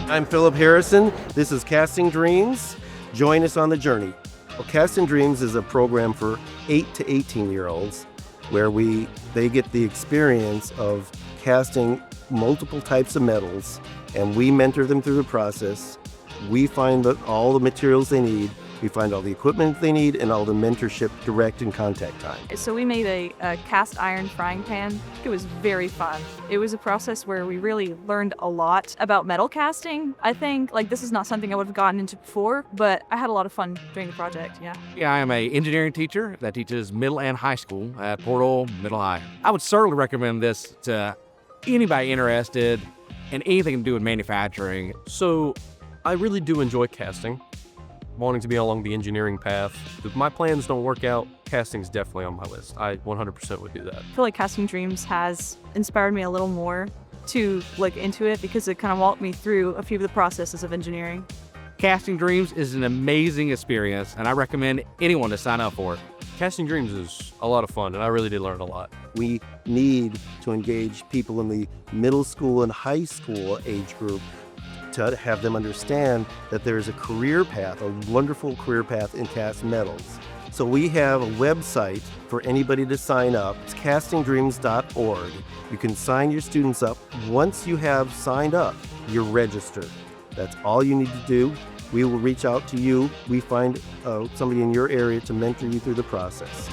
I'm Philip Harrison. This is Casting Dreams. Join us on the journey. Well, Casting Dreams is a program for 8 to 18-year-olds where they get the experience of casting multiple types of metals, and we mentor them through the process. We find all the materials they need. We find all the equipment they need and all the mentorship, direct and contact time. So we made a cast iron frying pan. It was very fun. It was a process where we really learned a lot about metal casting. I think this is not something I would have gotten into before, but I had a lot of fun doing the project, yeah. Yeah, I am an engineering teacher that teaches middle and high school at Port Oil Middle High. I would certainly recommend this to anybody interested in anything to do with manufacturing. So I really do enjoy casting. Wanting to be along the engineering path. If my plans don't work out, casting's definitely on my list. I 100% would do that. I feel like Casting Dreams has inspired me a little more to look into it because it kind of walked me through a few of the processes of engineering. Casting Dreams is an amazing experience, and I recommend anyone to sign up for it. Casting Dreams is a lot of fun, and I really did learn a lot. We need to engage people in the middle school and high school age group to have them understand that there is a career path, a wonderful career path in cast metals. So we have a website for anybody to sign up. It's castingdreams.org. You can sign your students up. Once you have signed up, you're registered. That's all you need to do. We will reach out to you. We find somebody in your area to mentor you through the process.